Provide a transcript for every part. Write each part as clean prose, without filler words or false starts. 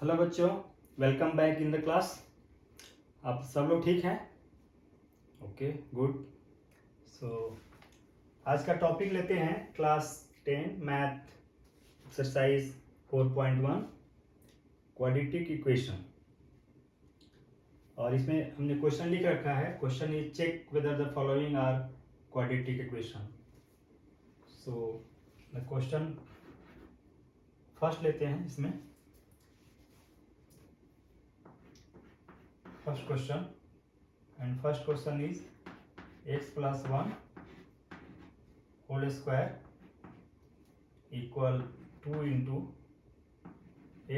Hello बच्चों, welcome back in the class. आप सब लोग ठीक हैं? Okay, good. सो आज का टॉपिक लेते हैं class 10 math exercise 4.1 quadratic equation. और इसमें हमने क्वेश्चन लिख रखा है। Question is check whether the following are quadratic equation. So the question first लेते हैं। इसमें first question and first question is x plus 1 whole square equal 2 into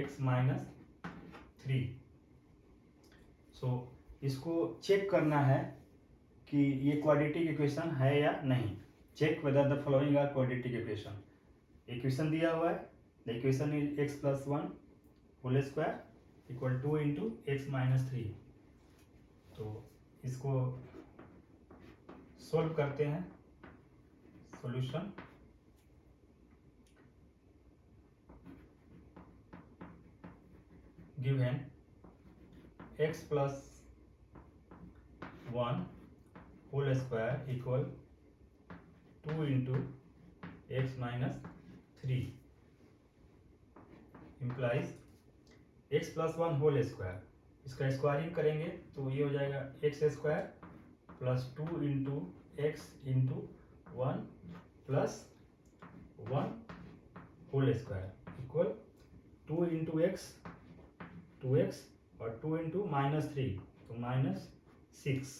x minus 3। सो इसको चेक करना है कि ये क्वाड्रेटिक इक्वेशन है या नहीं। Check whether the following are quadratic equation. Equation दिया हुआ है, the equation is x plus 1 whole square equal 2 into x minus 3। तो इसको सोल्व करते हैं। Solution given x plus 1 whole square equal 2 into x minus 3 implies x plus 1 whole square। इसका squaring करेंगे तो ये हो जाएगा x square plus 2 into x into 1 plus 1 whole square equal 2 into x 2x और 2 इंटू माइनस 3 तो minus 6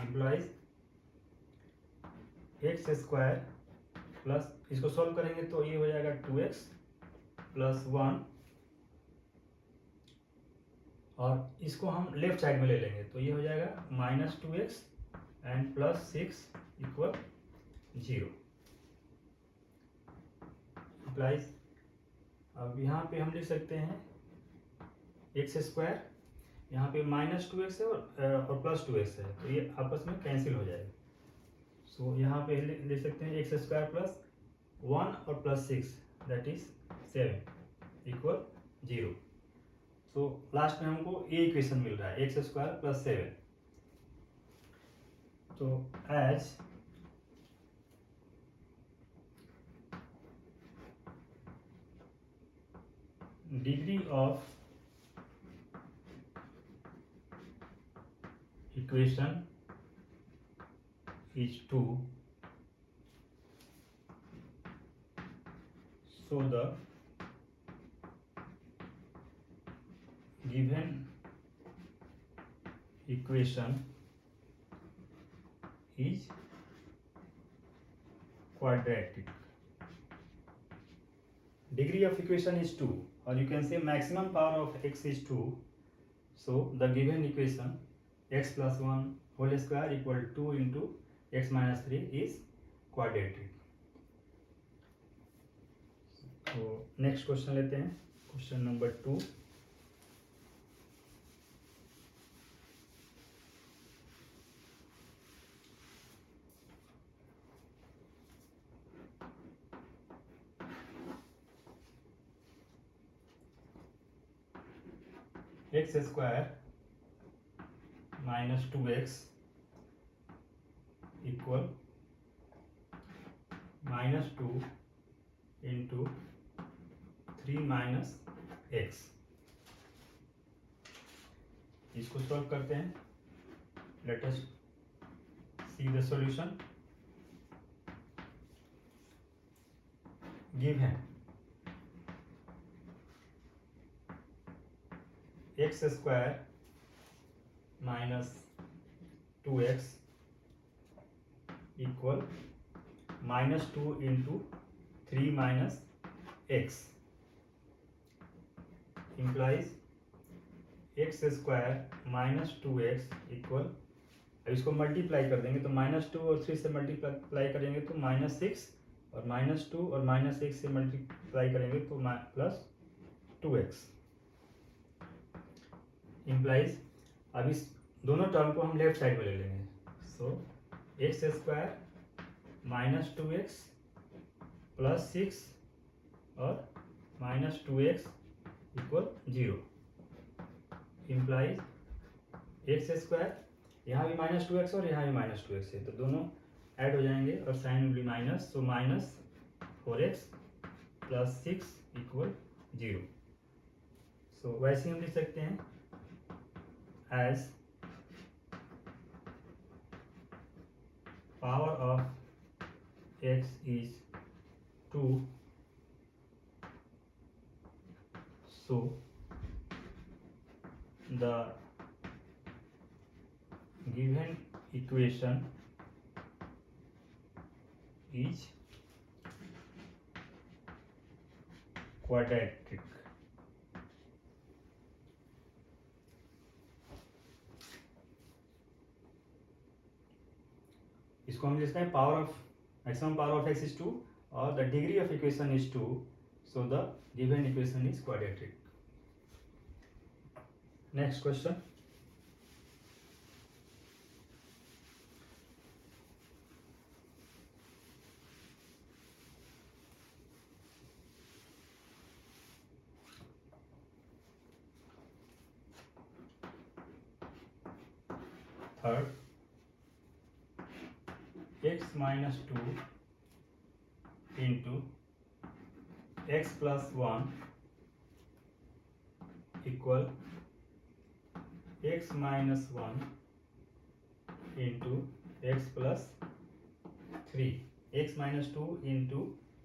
implies x square plus, इसको solve करेंगे तो ये हो जाएगा 2x प्लस 1 और इसको हम लेफ्ट साइड में ले लेंगे तो ये हो जाएगा minus 2x and plus 6 equal 0 implies. अब यहाँ पे हम लिख सकते हैं एक्स स्क्वायर, यहाँ पे माइनस 2x है और प्लस 2x है तो ये आपस में कैंसिल हो जाएगा। सो यहाँ पे ले सकते हैं एक्स स्क्वायर प्लस 1 और प्लस 6 दैट इज 7 इक्वल 0। तो लास्ट में हमको ये इक्वेशन मिल रहा है एक्स स्क्वायर प्लस 7। तो as degree of equation is 2, so the given equation is quadratic। Degree of equation is 2 or you can say maximum power of x is 2, so the given equation x plus 1 whole square equal 2 into x minus 3 is quadratic। तो next question लेते हैं, question number 2। X square minus 2x equal minus 2 into 3 minus x. इसको solve करते हैं। Late us see the solution given x square minus 2x equal minus 2 into 3 minus x implies x square minus 2x equal, अब इसको multiply कर देंगे तो minus 2 और 3 से मल्टीप्लाई करेंगे तो माइनस 6 और माइनस 2 और माइनस 1 से मल्टीप्लाई करेंगे तो प्लस 2x इम्प्लाइज। अब इस दोनों टर्म को हम लेफ्ट साइड में ले लेंगे। So X square minus 2x plus 6 और minus 2x equal 0 implies x square, यहाँ भी माइनस 2x और यहाँ भी माइनस 2x है तो दोनों ऐड हो जाएंगे और sign will be minus, so minus 4x plus 6 equal 0। So वैसे हम लिख सकते हैं as power of x is 2, so the given equation is quadratic। इसको हम लिखते हैं power of maximum power of x is 2 और the degree of equation is 2, so the given equation is quadratic. Next question, third, x minus 2 into x plus 1 equal x minus 1 into x plus 3। x minus 2 into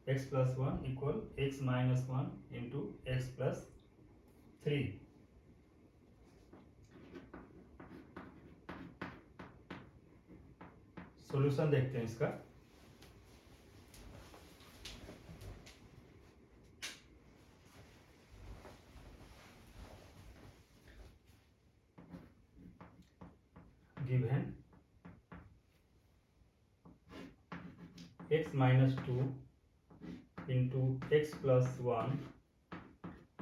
x plus 1 equal x minus 1 into x plus 3। Solution देखते हैं इसका। Given x minus 2 into x plus 1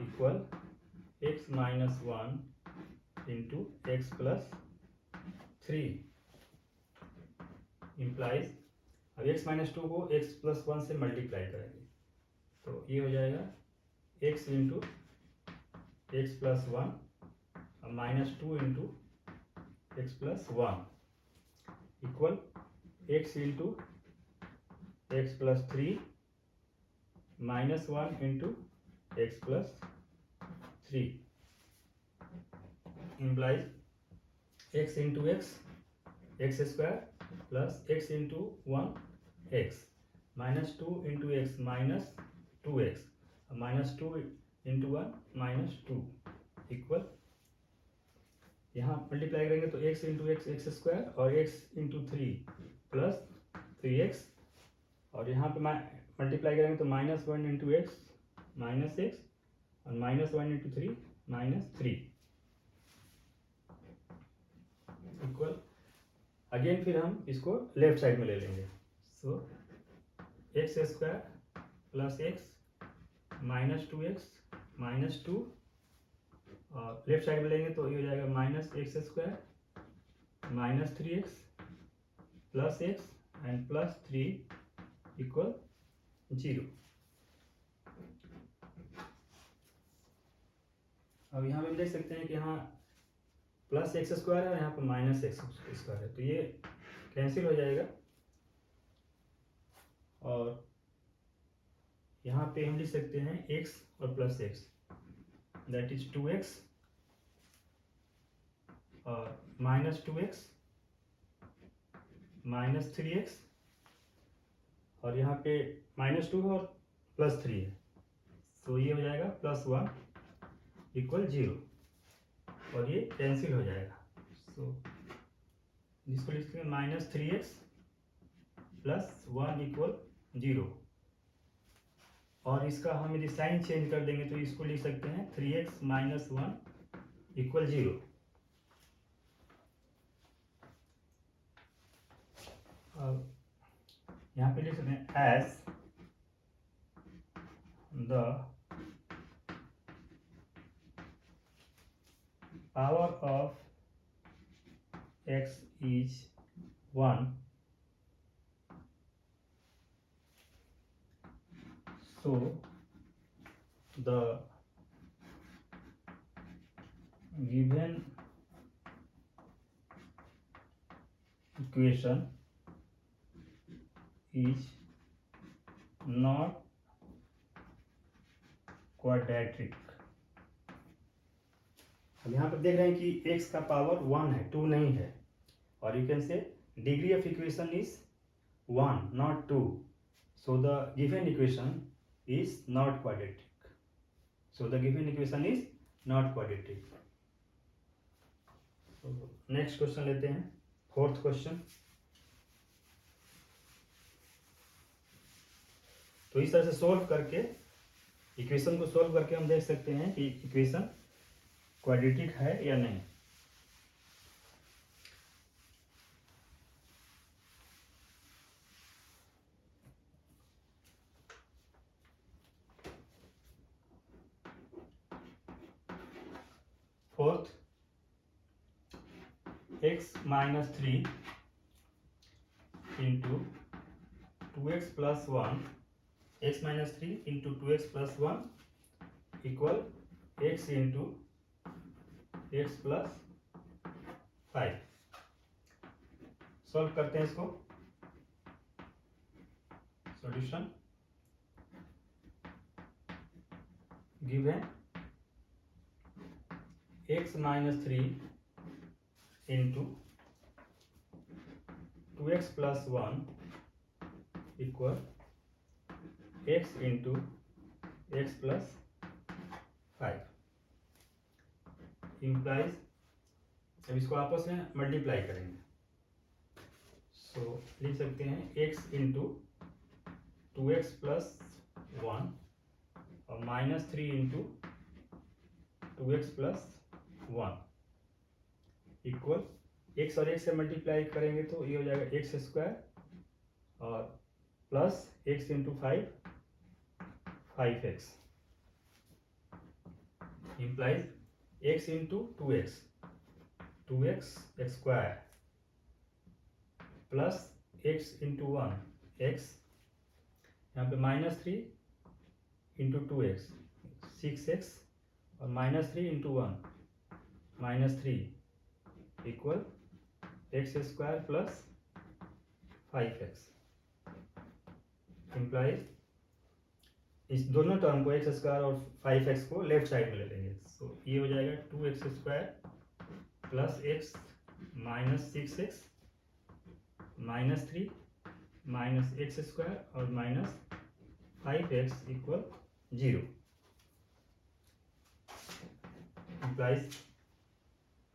equal x minus 1 into x plus 3 implies, अब x minus 2 को x plus 1 से multiply करेंगे तो ये हो जाएगा x इंटू एक्स प्लस 1 और minus 2 into x plus 1 equal x into x plus 3 minus 1 into x plus 3 implies x into x square plus x into 1 x minus 2 into x minus 2x minus 2 into 1 minus 2 equal, यहाँ multiply करेंगे तो x into x square और x into 3 plus 3x और यहाँ पे multiply करेंगे तो minus 1 into x minus x और minus 1 into 3 minus 3 equal, again फिर हम इसको लेफ्ट साइड में ले लेंगे। So X square plus X minus 2x minus 2 और लेफ्ट साइड में लेंगे तो ये हो जाएगा minus x square minus 3x plus x and plus 3 equal 0। अब यहाँ पे हम देख सकते हैं कि यहाँ प्लस एक्स स्क्वायर है और यहाँ पर माइनस एक्स स्क्वायर है तो ये कैंसिल हो जाएगा और यहाँ पे हम लिख सकते हैं x और plus x that is 2x और माइनस 2x माइनस 3x और यहाँ पे माइनस 2 और प्लस 3 है तो ये हो जाएगा प्लस 1 इक्वल 0 और ये कैंसिल हो जाएगा। सो जिसको लिखते हैं माइनस 3x प्लस 1 इक्वल 0 और इसका हम यदि साइन चेंज कर देंगे तो इसको लिख सकते हैं 3x माइनस 1 इक्वल 0। अब यहाँ पे लिख सकते हैं as the power of x is 1, so the given equation is not quadratic। अब यहाँ पर देख रहे हैं कि x का पावर 1 है, 2 नहीं है, और you can say degree of equation is 1 not 2, so the given equation is not quadratic, so the given equation is not quadratic। so next question लेते हैं, फोर्थ क्वेश्चन। तो इस तरह से सोल्व करके, इक्वेशन को सोल्व करके हम देख सकते हैं कि इक्वेशन क्वाड्रेटिक है या नहीं। Fourth, x minus 3 into 2x plus 1, x minus 3 into 2x plus 1 equal x into x plus 5। Solve करते हैं इसको। Solution given x minus 3 into 2x plus 1 equal x into x plus 5 implies. अब इसको आपस में मल्टीप्लाई करेंगे, सो लिख सकते हैं x इंटू 2x प्लस 1 और minus 3 into 2x plus 1 equal x और x से मल्टीप्लाई करेंगे तो ये हो जाएगा एक्स स्क्वायर और plus x into 5x implies x into 2x square plus x into 1x, यहाँ पे माइनस 3 इंटू 2x 6x और minus 3 into 1 minus 3 equal x square plus 5x implies इस दोनों टर्म को एक्स स्क्वायर और 5x को left side में ले लेंगे, सो ये हो जाएगा 2x square plus x minus 6x minus 3 minus x square और माइनस 5x इक्वल 0 इम्प्लाइज।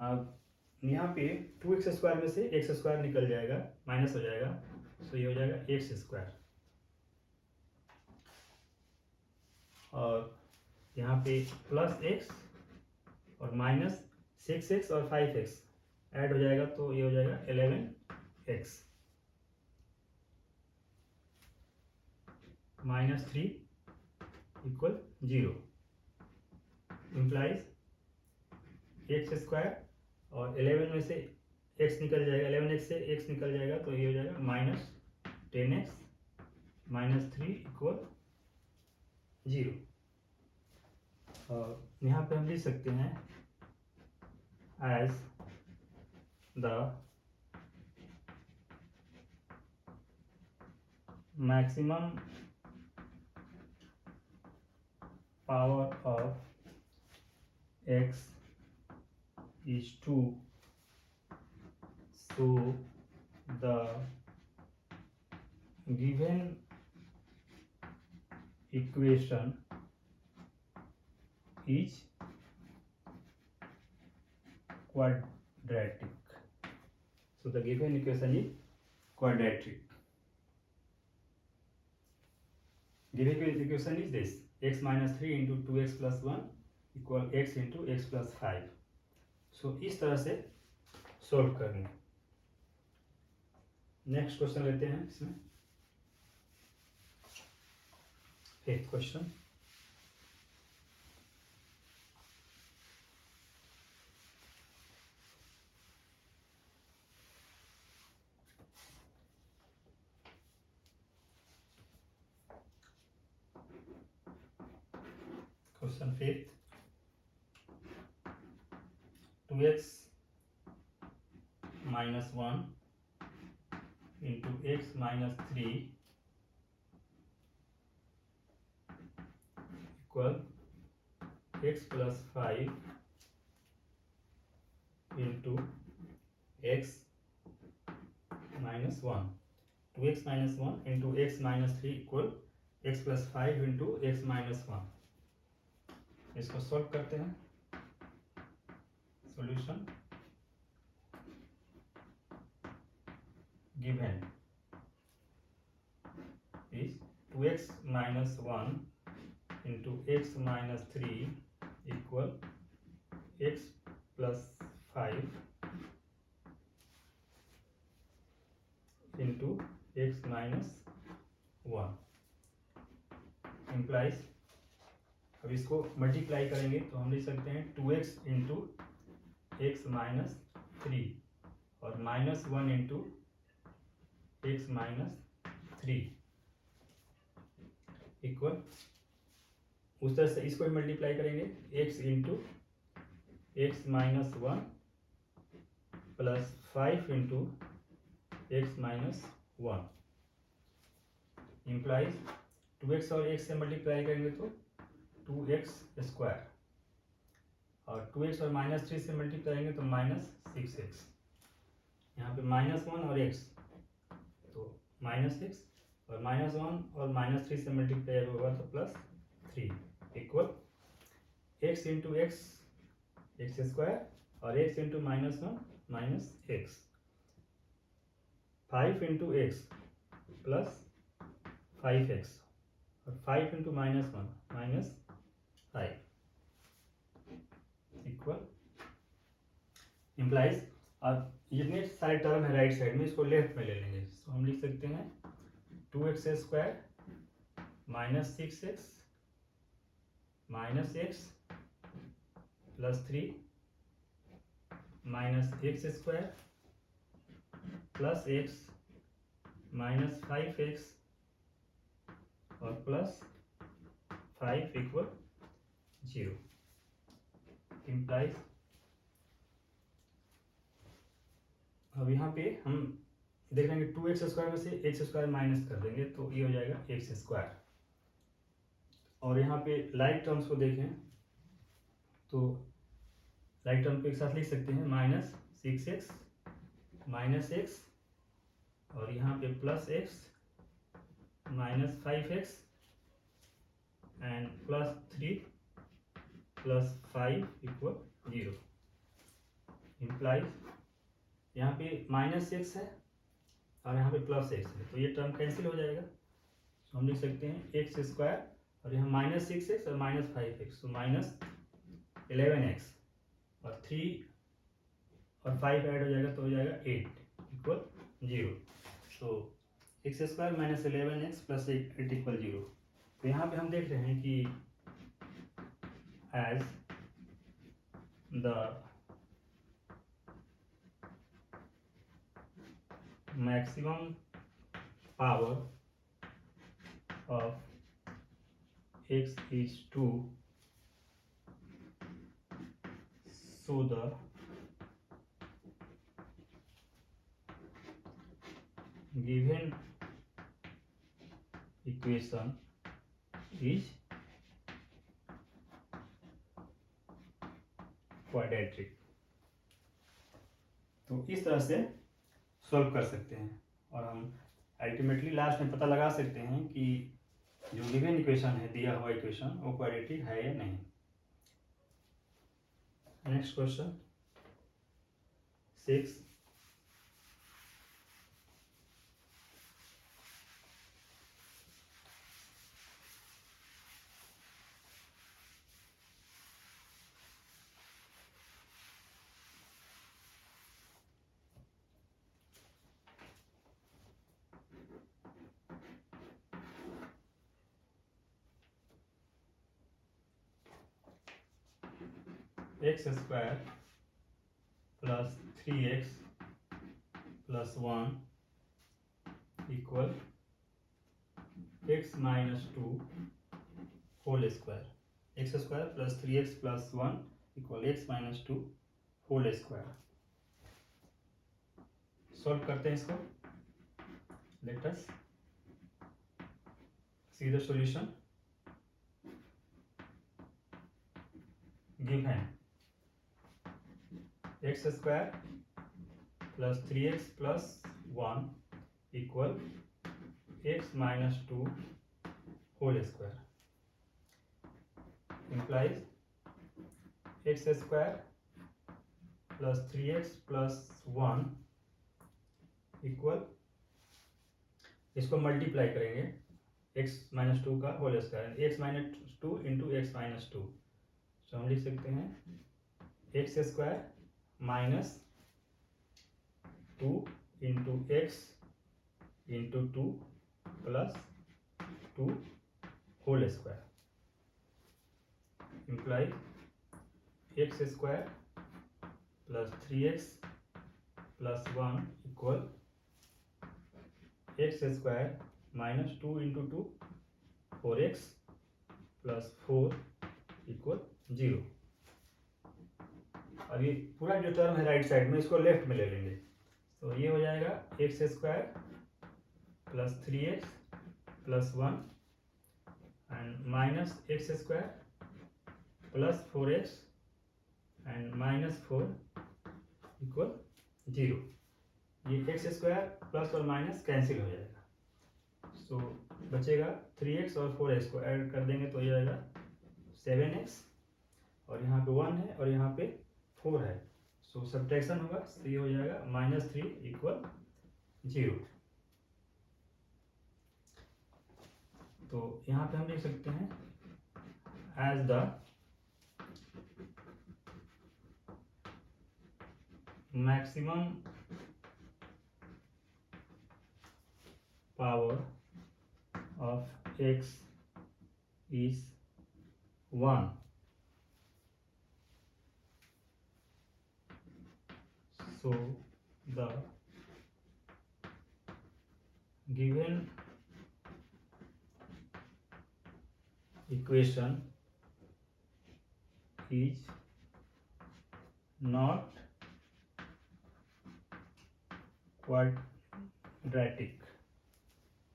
अब यहाँ पे 2x स्क्वायर में से एक्स स्क्वायर निकल जाएगा, माइनस हो जाएगा, सो ये हो जाएगा एक्स स्क्वायर और यहाँ पे प्लस x और माइनस 6x और 5x ऐड हो जाएगा तो ये हो जाएगा 11x minus 3 equal 0 implies x square और 11 में से x निकल जाएगा, 11x से x निकल जाएगा तो ये हो जाएगा माइनस 10x माइनस 3 इक्वल 0 और यहाँ पे हम लिख सकते हैं as the maximum power of x is 2, so the given equation is quadratic, so the given equation is quadratic। given equation is this x minus 3 into 2x plus 1 equal x into x plus 5, सो इस तरह से solve करेंगे। Next question लेते हैं इसमें, fifth question. Question fifth, 2x minus 1 into x minus 3 equal x plus 5 into x minus 1. 2x minus 1 into x minus 3 equal x plus 5 into x minus 1. इसको solve करते हैं. Solution given is 2x minus 1 into x minus 3 equal x plus 5 into x minus 1 implies, अब इसको multiply करेंगे तो हम लिख सकते हैं 2x इंटू एक्स माइनस 3 और minus 1 into x minus 3 equal, उस तरह से इसको मल्टीप्लाई करेंगे x into x minus 1 plus 5 into x minus 1 implies 2x और x से मल्टीप्लाई करेंगे तो 2x स्क्वायर और 2x और माइनस 3 से मल्टीप्लाई करेंगे तो माइनस 6x. यहाँ पे माइनस 1 और x तो माइनस 6 और माइनस 1 और माइनस 3 से मल्टीप्लाई होगा तो plus 3 equal x into x x square और x into minus 1 minus x, 5 into x plus 5x और 5 into minus 1 minus 5 equal implies. अब जितने सारे टर्म है राइट साइड में इसको लेफ्ट में ले लेंगे. तो हम लिख सकते हैं 2x square minus 6x minus x plus 3 minus x square plus x minus 5x और प्लस 5 इक्वल 0 इम्प्लाइज. अब यहाँ पे हम देख लेंगे 2x स्क्वायर में से एक्स स्क्वायर माइनस कर देंगे तो ये हो जाएगा एक्स स्क्वायर. और यहाँ पे लाइक टर्म्स को देखें तो लाइक टर्म को एक साथ लिख सकते हैं माइनस 6x माइनस x और यहाँ पे plus x minus 5x and plus 3 plus 5 equal 0 implies. यहाँ पे माइनस एक्स है और यहाँ पे प्लस एक्स है तो ये टर्म कैंसिल हो जाएगा. तो हम लिख सकते हैं एक्स स्क्वायर और यहाँ माइनस 6x और माइनस 5x तो माइनस 11x और 3 और 5 ऐड हो जाएगा तो हो जाएगा 8 इक्वल 0. तो x square minus 11x plus 8 equal 0. तो यहाँ पे हम देख रहे हैं कि as the maximum power of x is 2, so the given equation is quadratic. तो इस तरह से सॉल्व कर सकते हैं और हम अल्टीमेटली लास्ट में पता लगा सकते हैं कि जो गिवन इक्वेशन है दिया हुआ इक्वेशन वो क्वाड्रेटिक है या नहीं. Next question 6. X square plus 3x plus 1 equal x minus 2 whole square. X square plus 3x plus 1 equal x minus 2 whole square. Solve करते हैं इसको। Let us see the solution. Given x square plus 3x plus 1 equal x minus 2 whole square implies x square plus 3x plus 1 equal, इसको multiply करेंगे x minus 2 का whole square, x minus 2 into x minus 2। तो हम लिख सकते हैं x square minus 2 into x into 2 plus 2 whole square implies x square plus 3x plus 1 equal x square minus 2 into 2 4x plus 4 equal 0। अब ये पूरा जो टर्म है राइट साइड में, इसको लेफ्ट में ले लेंगे। तो ये हो जाएगा x square plus 3x plus 1 and minus x square plus 4x and minus 4 equal 0। ये एक्स स्क्वायर प्लस और माइनस कैंसिल हो जाएगा। सो बचेगा 3x और 4x को ऐड कर देंगे तो ये आएगा 7x, और यहाँ पे 1 है और यहाँ पे 4 है। सो सब्ट्रैक्शन होगा तो ये हो जाएगा -3 इक्वल 0। तो यहाँ पे हम लिख सकते हैं as the maximum power of x is 1, so the given equation is not quadratic।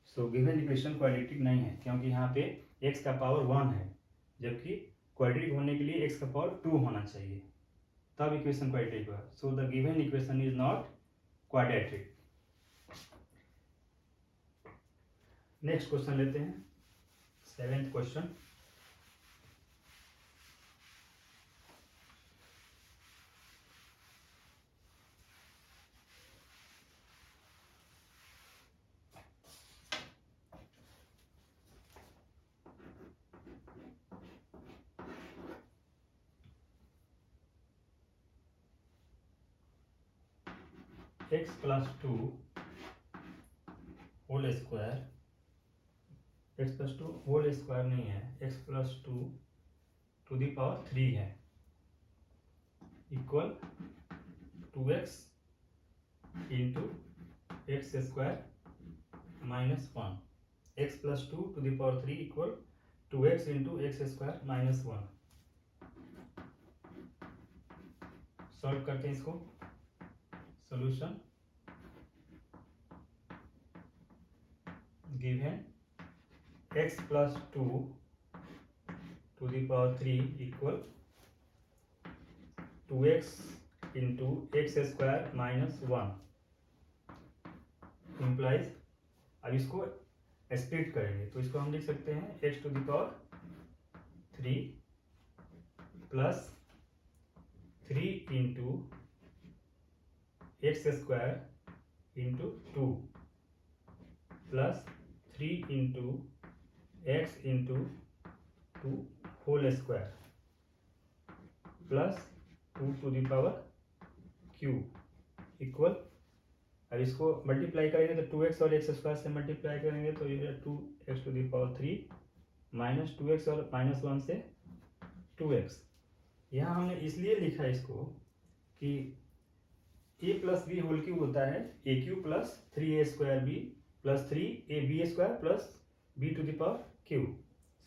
So given equation quadratic नहीं है क्योंकि यहाँ पे x का पावर 1 है, जबकि क्वाड्रेटिक होने के लिए x का पावर 2 होना चाहिए, तब इक्वेशन क्वाड्रेटिक होगा। So the given equation is not quadratic. Next question लेते हैं, 7th question. x plus 2 whole square, x plus 2 whole square नहीं है, x plus 2 to the power 3 है equal 2x into x square minus 1। x plus 2 to the power 3 equal 2x into x square minus 1। Solve करते हैं इसको। Solution given x plus 2 to the power 3 equal 2x into x square minus 1 implies. अब इसको split करेंगे तो इसको हम लिख सकते हैं x to the power 3 plus 3 into x square into 2 plus 3 into x into 2 whole square plus 2 to the power cube equal. अब इसको मल्टीप्लाई करेंगे तो 2x और एक्स स्क्वायर से मल्टीप्लाई करेंगे तो ये 2x to the power 3 minus 2x और माइनस 1 से 2x। यहाँ हमने इसलिए लिखा है इसको कि a plus B whole cube होता है A cube plus 3a square B plus 3ab square plus b to the power cube.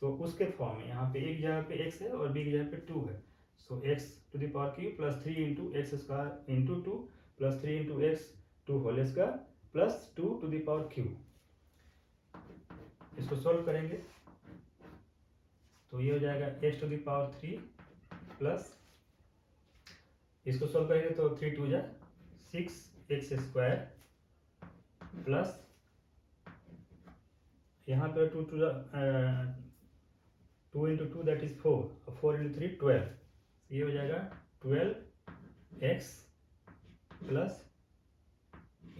So उसके फॉर्म में यहाँ पे एक जगह पे x है और b की जगह पे 2 है। So x to the power cube plus 3 into x square into 2 plus 3 into x 2 whole square plus 2 to the power cube. इसको सॉल्व करेंगे तो ये हो जाएगा x to the power 3 plus, इसको सॉल्व करेंगे तो 3 2 जा 6x स्क्वायर प्लस यहाँ पे 2 2 2 इंटू 2 दैट इज 4, 4 इंटू 3 12, ये हो जाएगा 12x plus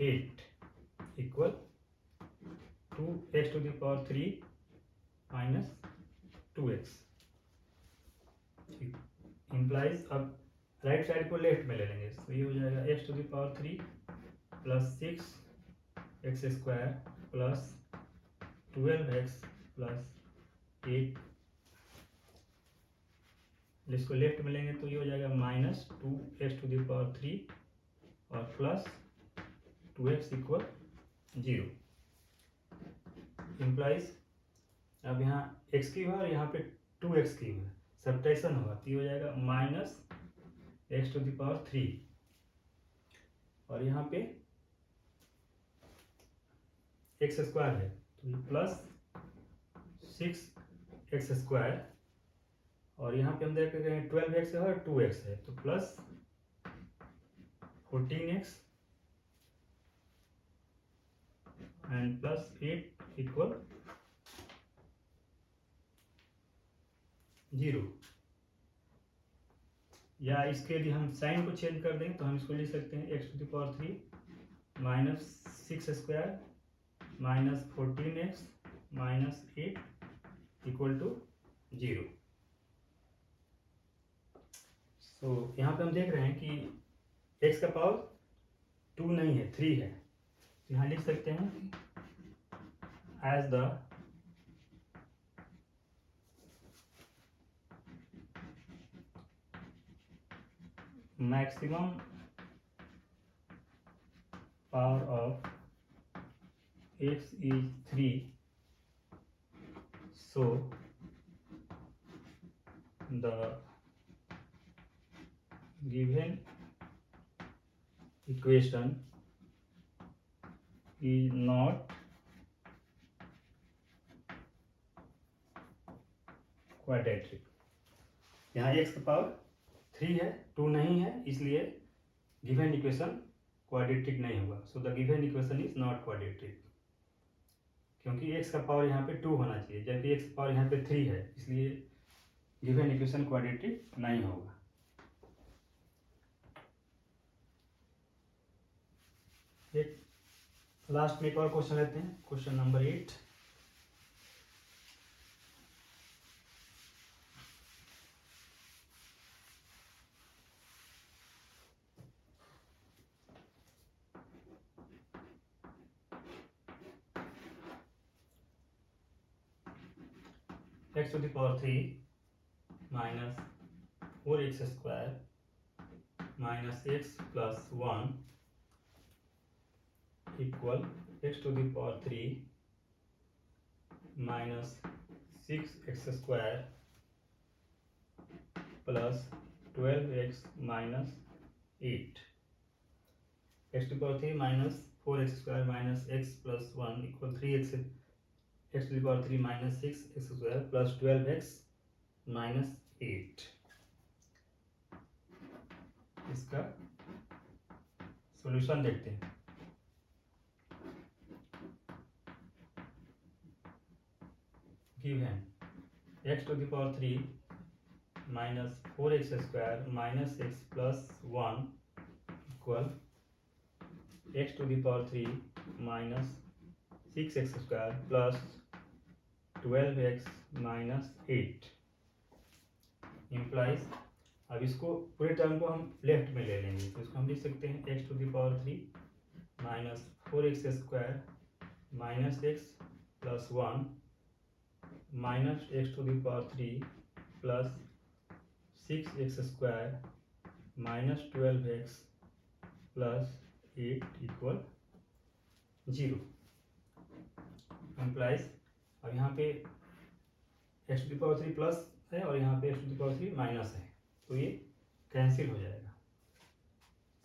8 equal 2x to the power 3 minus 2x। Implies अब राइट साइड को लेफ्ट में ले लेंगे तो ये हो जाएगा x to the power 3 plus 6x square plus 12x plus 8, इसको लेफ्ट में लेंगे तो ये हो जाएगा minus 2x to the power 3 और प्लस 2x इक्वल 0। इम्प्लाइज अब यहाँ x की है और यहाँ पे 2x की है, सब्ट्रैक्शन होगा तो ये हो जाएगा minus x to the power 3 और यहाँ पे x स्क्वायर है तो ये प्लस 6x स्क्वायर और यहाँ पे हम देख रहे हैं 12x है और 2x है तो plus 14x and plus 8 equal 0। या इसके यदि हम साइन को चेंज कर दें तो हम इसको लिख सकते हैं x to the power 3 minus 6 square minus 14x minus 8 equal to 0। तो यहाँ पे हम देख रहे हैं कि x का पावर 2 नहीं है 3 है, तो यहाँ लिख सकते हैं as the maximum power of x is 3, so the given equation is not quadratic। यहाँ x का पावर 3 है 2 नहीं है, इसलिए गिवन इक्वेशन क्वाड्रेटिक नहीं होगा। So the given equation is not quadratic, क्योंकि x का पावर यहाँ पे 2 होना चाहिए जबकि x का पावर यहाँ पे 3 है, इसलिए गिवन इक्वेशन क्वाड्रेटिक नहीं होगा। एक लास्ट में एक और क्वेश्चन लेते हैं, question number 8। x to the power 3 minus 4x square minus x plus 1 equal x to the power 3 minus 6x square plus 12x minus 8। x to the power 3 minus 4x square minus x plus 1 equal 3x, x to the power 3 minus 6x square plus 12x minus 8। इसका solution देखते हैं। Given x to the power 3 minus 4x square minus x plus 1 equal x to the power 3 minus 6x square plus 12x minus 8 implies, अब इसको पूरे term को हम left में ले लेंगे तो इसको हम लिख सकते हैं x to the power 3 minus 4x square minus x plus 1 minus x to the power 3 plus 6x square minus 12x plus 8 equal 0 implies, अब यहाँ पे x to the power 3 plus है और यहाँ पे x to the power 3 minus है, तो ये कैंसिल हो जाएगा।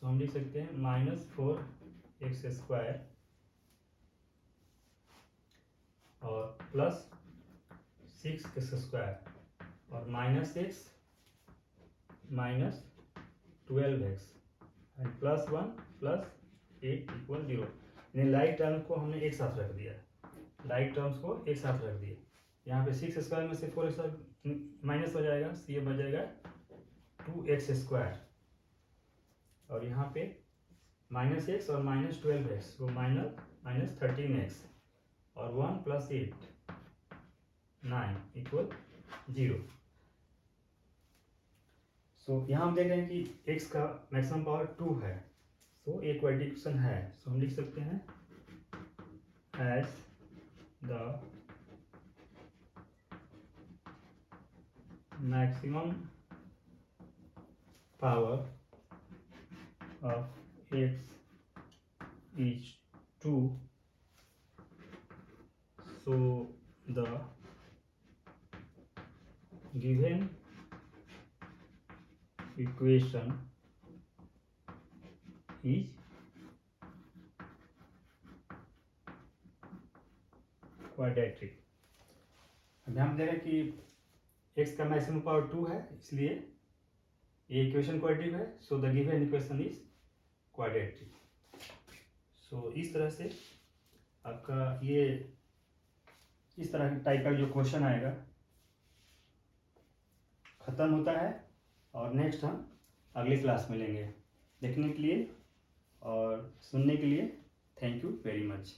तो हम लिख सकते हैं -4x² और प्लस 6x² और -x माइनस 12x एंड +1 + 8 = 0। यानी लाइक टर्म्स को हमने एक साथ रख दिया, लाइक टर्म्स को एक साथ रख दिए। यहाँ पे 6² में से 4x माइनस हो जाएगा, तो ये बच जाएगा 2x² और यहाँ पे -x और -12x तो -13x और 1 + 8 9 = 0। सो यहाँ हम देख रहे हैं कि x का मैक्सिमम पावर 2 है, सो एक क्वाड्रेटिक इक्वेशन है। सो हम लिख सकते हैं as the maximum power of x is 2, so the given equation is quadratic. अब हम देख रहे हैं कि x का मैक्सिमम पावर 2 है, इसलिए ये इक्वेशन क्वाड्रेटिक है। So the given equation is quadratic. So इस तरह से आपका ये इस तरह टाइप का जो क्वेश्चन आएगा ख़त्म होता है और नेक्स्ट हम अगली क्लास में लेंगे। देखने के लिए और सुनने के लिए थैंक यू वेरी मच।